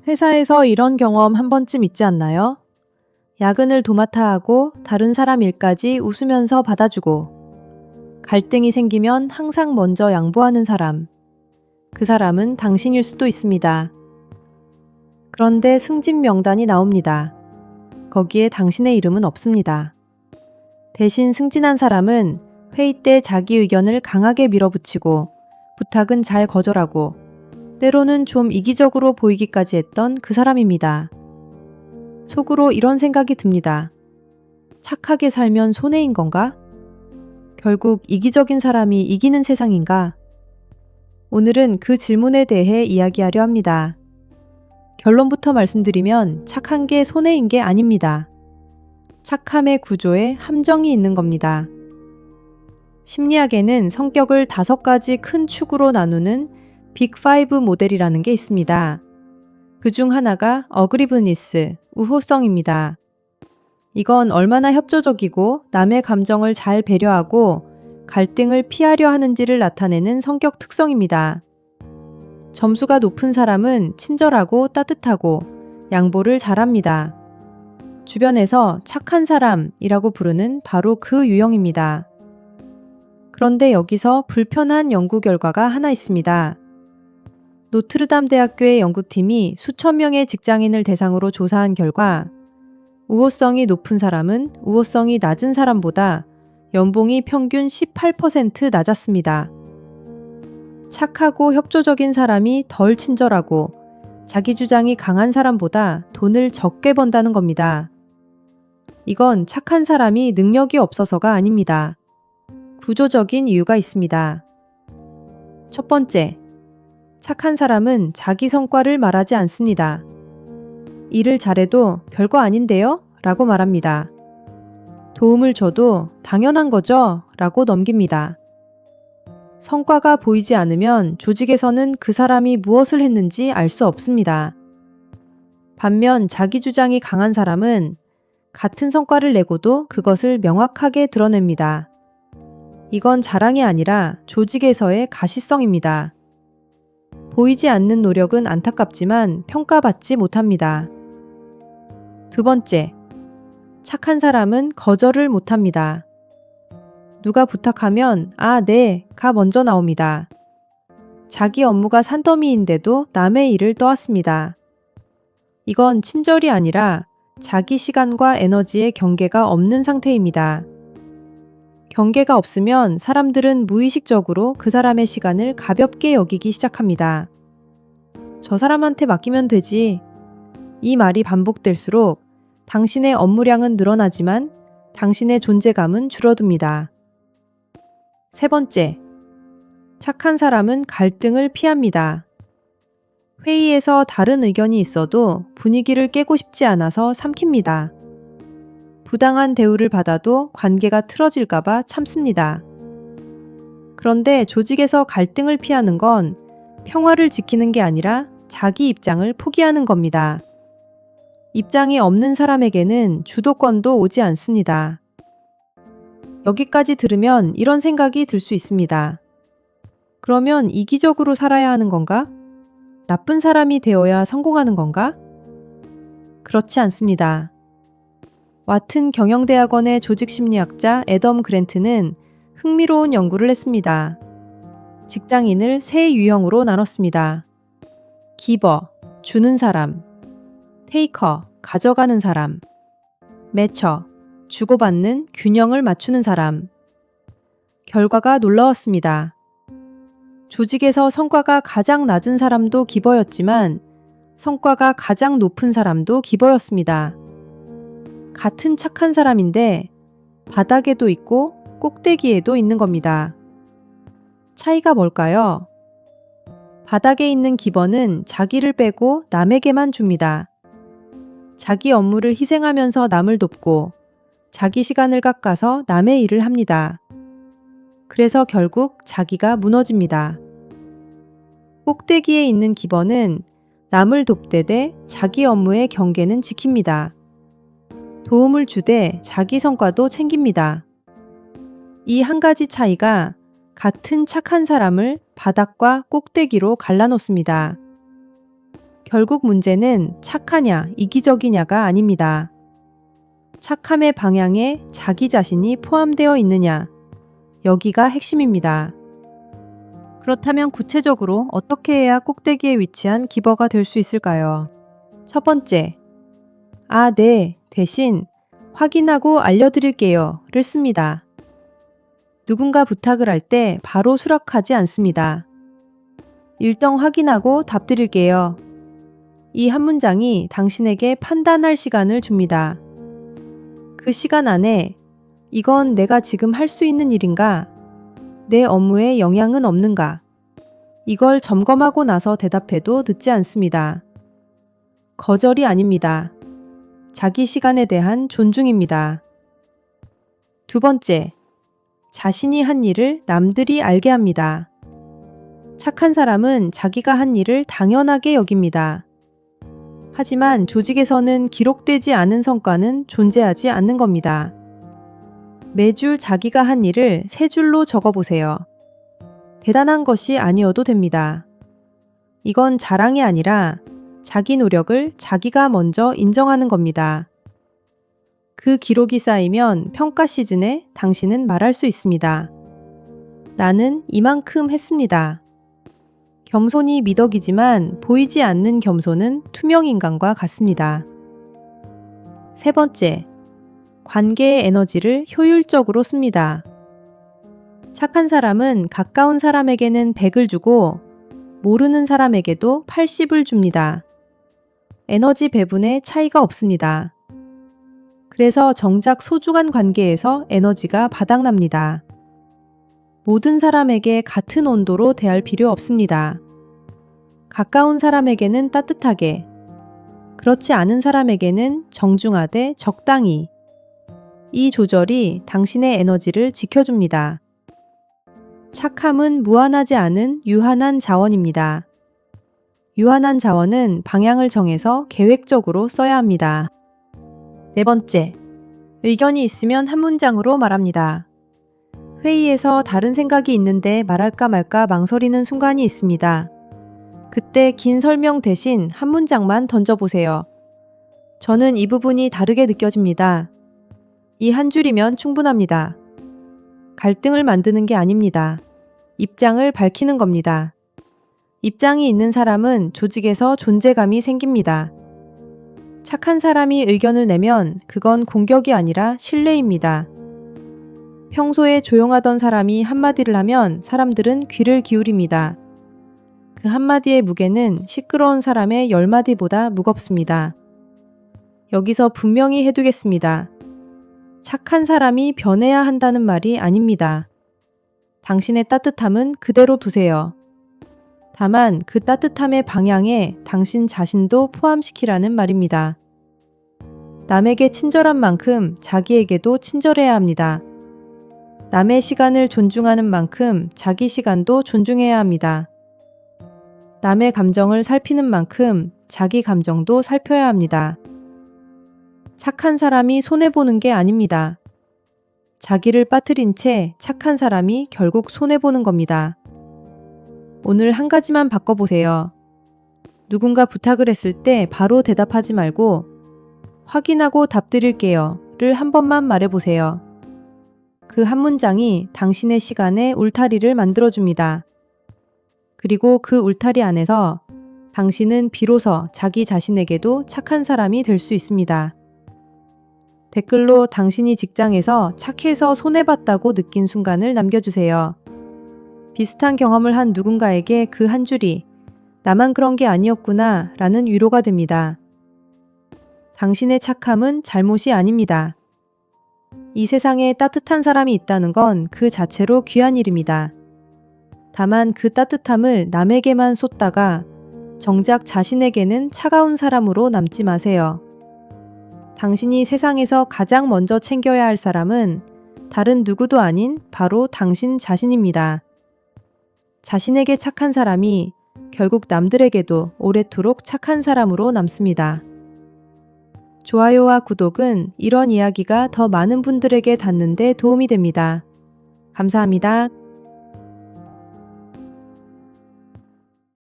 회사에서 이런 경험 한 번쯤 있지 않나요? 야근을 도맡아 하고 다른 사람 일까지 웃으면서 받아주고 갈등이 생기면 항상 먼저 양보하는 사람. 그 사람은 당신일 수도 있습니다. 그런데 승진 명단이 나옵니다. 거기에 당신의 이름은 없습니다. 대신 승진한 사람은 회의 때 자기 의견을 강하게 밀어붙이고 부탁은 잘 거절하고 때로는 좀 이기적으로 보이기까지 했던 그 사람입니다. 속으로 이런 생각이 듭니다. 착하게 살면 손해인 건가? 결국 이기적인 사람이 이기는 세상인가? 오늘은 그 질문에 대해 이야기하려 합니다. 결론부터 말씀드리면 착한 게 손해인 게 아닙니다. 착함의 구조에 함정이 있는 겁니다. 심리학에는 성격을 5가지 큰 축으로 나누는 빅5 모델이라는 게 있습니다. 그 중 하나가 어그리브니스, 우호성입니다. 이건 얼마나 협조적이고 남의 감정을 잘 배려하고 갈등을 피하려 하는지를 나타내는 성격 특성입니다. 점수가 높은 사람은 친절하고 따뜻하고 양보를 잘합니다. 주변에서 착한 사람이라고 부르는 바로 그 유형입니다. 그런데 여기서 불편한 연구 결과가 하나 있습니다. 노트르담 대학교의 연구팀이 수천 명의 직장인을 대상으로 조사한 결과 우호성이 높은 사람은 우호성이 낮은 사람보다 연봉이 평균 18% 낮았습니다. 착하고 협조적인 사람이 덜 친절하고 자기 주장이 강한 사람보다 돈을 적게 번다는 겁니다. 이건 착한 사람이 능력이 없어서가 아닙니다. 구조적인 이유가 있습니다. 첫 번째, 착한 사람은 자기 성과를 말하지 않습니다. 일을 잘해도 별거 아닌데요? 라고 말합니다. 도움을 줘도 당연한 거죠? 라고 넘깁니다. 성과가 보이지 않으면 조직에서는 그 사람이 무엇을 했는지 알 수 없습니다. 반면 자기 주장이 강한 사람은 같은 성과를 내고도 그것을 명확하게 드러냅니다. 이건 자랑이 아니라 조직에서의 가시성입니다. 보이지 않는 노력은 안타깝지만 평가받지 못합니다. 두 번째, 착한 사람은 거절을 못합니다. 누가 부탁하면 네,가 먼저 나옵니다. 자기 업무가 산더미인데도 남의 일을 떠안습니다. 이건 친절이 아니라 자기 시간과 에너지의 경계가 없는 상태입니다. 경계가 없으면 사람들은 무의식적으로 그 사람의 시간을 가볍게 여기기 시작합니다. 저 사람한테 맡기면 되지. 이 말이 반복될수록 당신의 업무량은 늘어나지만 당신의 존재감은 줄어듭니다. 세 번째, 착한 사람은 갈등을 피합니다. 회의에서 다른 의견이 있어도 분위기를 깨고 싶지 않아서 삼킵니다. 부당한 대우를 받아도 관계가 틀어질까봐 참습니다. 그런데 조직에서 갈등을 피하는 건 평화를 지키는 게 아니라 자기 입장을 포기하는 겁니다. 입장이 없는 사람에게는 주도권도 오지 않습니다. 여기까지 들으면 이런 생각이 들 수 있습니다. 그러면 이기적으로 살아야 하는 건가? 나쁜 사람이 되어야 성공하는 건가? 그렇지 않습니다. 와튼 경영대학원의 조직심리학자 애덤 그랜트는 흥미로운 연구를 했습니다. 직장인을 3유형으로 나눴습니다. 기버, 주는 사람, 테이커, 가져가는 사람, 매처, 주고받는 균형을 맞추는 사람. 결과가 놀라웠습니다. 조직에서 성과가 가장 낮은 사람도 기버였지만 성과가 가장 높은 사람도 기버였습니다. 같은 착한 사람인데 바닥에도 있고 꼭대기에도 있는 겁니다. 차이가 뭘까요? 바닥에 있는 기버는 자기를 빼고 남에게만 줍니다. 자기 업무를 희생하면서 남을 돕고 자기 시간을 깎아서 남의 일을 합니다. 그래서 결국 자기가 무너집니다. 꼭대기에 있는 기버는 남을 돕되 자기 업무의 경계는 지킵니다. 도움을 주되 자기 성과도 챙깁니다. 이 한 가지 차이가 같은 착한 사람을 바닥과 꼭대기로 갈라놓습니다. 결국 문제는 착하냐, 이기적이냐가 아닙니다. 착함의 방향에 자기 자신이 포함되어 있느냐, 여기가 핵심입니다. 그렇다면 구체적으로 어떻게 해야 꼭대기에 위치한 기버가 될 수 있을까요? 첫 번째, 아, 네, 대신 확인하고 알려드릴게요를 씁니다. 누군가 부탁을 할 때 바로 수락하지 않습니다. 일정 확인하고 답드릴게요. 이 한 문장이 당신에게 판단할 시간을 줍니다. 그 시간 안에 이건 내가 지금 할 수 있는 일인가? 내 업무에 영향은 없는가? 이걸 점검하고 나서 대답해도 늦지 않습니다. 거절이 아닙니다. 자기 시간에 대한 존중입니다. 두 번째, 자신이 한 일을 남들이 알게 합니다. 착한 사람은 자기가 한 일을 당연하게 여깁니다. 하지만 조직에서는 기록되지 않은 성과는 존재하지 않는 겁니다. 매주 자기가 한 일을 3줄로 적어보세요. 대단한 것이 아니어도 됩니다. 이건 자랑이 아니라 자기 노력을 자기가 먼저 인정하는 겁니다. 그 기록이 쌓이면 평가 시즌에 당신은 말할 수 있습니다. 나는 이만큼 했습니다. 겸손이 미덕이지만 보이지 않는 겸손은 투명인간과 같습니다. 세 번째, 관계의 에너지를 효율적으로 씁니다. 착한 사람은 가까운 사람에게는 100을 주고 모르는 사람에게도 80을 줍니다. 에너지 배분에 차이가 없습니다. 그래서 정작 소중한 관계에서 에너지가 바닥납니다. 모든 사람에게 같은 온도로 대할 필요 없습니다. 가까운 사람에게는 따뜻하게, 그렇지 않은 사람에게는 정중하되 적당히. 이 조절이 당신의 에너지를 지켜줍니다. 착함은 무한하지 않은 유한한 자원입니다. 유한한 자원은 방향을 정해서 계획적으로 써야 합니다. 네 번째, 의견이 있으면 한 문장으로 말합니다. 회의에서 다른 생각이 있는데 말할까 말까 망설이는 순간이 있습니다. 그때 긴 설명 대신 한 문장만 던져보세요. 저는 이 부분이 다르게 느껴집니다. 이 한 줄이면 충분합니다. 갈등을 만드는 게 아닙니다. 입장을 밝히는 겁니다. 입장이 있는 사람은 조직에서 존재감이 생깁니다. 착한 사람이 의견을 내면 그건 공격이 아니라 신뢰입니다. 평소에 조용하던 사람이 한마디를 하면 사람들은 귀를 기울입니다. 그 한마디의 무게는 시끄러운 사람의 10마디보다 무겁습니다. 여기서 분명히 해두겠습니다. 착한 사람이 변해야 한다는 말이 아닙니다. 당신의 따뜻함은 그대로 두세요. 다만 그 따뜻함의 방향에 당신 자신도 포함시키라는 말입니다. 남에게 친절한 만큼 자기에게도 친절해야 합니다. 남의 시간을 존중하는 만큼 자기 시간도 존중해야 합니다. 남의 감정을 살피는 만큼 자기 감정도 살펴야 합니다. 착한 사람이 손해보는 게 아닙니다. 자기를 빠뜨린 채 착한 사람이 결국 손해보는 겁니다. 오늘 한 가지만 바꿔보세요. 누군가 부탁을 했을 때 바로 대답하지 말고 확인하고 답드릴게요를 한 번만 말해보세요. 그 한 문장이 당신의 시간에 울타리를 만들어줍니다. 그리고 그 울타리 안에서 당신은 비로소 자기 자신에게도 착한 사람이 될 수 있습니다. 댓글로 당신이 직장에서 착해서 손해봤다고 느낀 순간을 남겨주세요. 비슷한 경험을 한 누군가에게 그 한 줄이 나만 그런 게 아니었구나 라는 위로가 됩니다. 당신의 착함은 잘못이 아닙니다. 이 세상에 따뜻한 사람이 있다는 건 그 자체로 귀한 일입니다. 다만 그 따뜻함을 남에게만 쏟다가 정작 자신에게는 차가운 사람으로 남지 마세요. 당신이 세상에서 가장 먼저 챙겨야 할 사람은 다른 누구도 아닌 바로 당신 자신입니다. 자신에게 착한 사람이 결국 남들에게도 오래도록 착한 사람으로 남습니다. 좋아요와 구독은 이런 이야기가 더 많은 분들에게 닿는 데 도움이 됩니다. 감사합니다.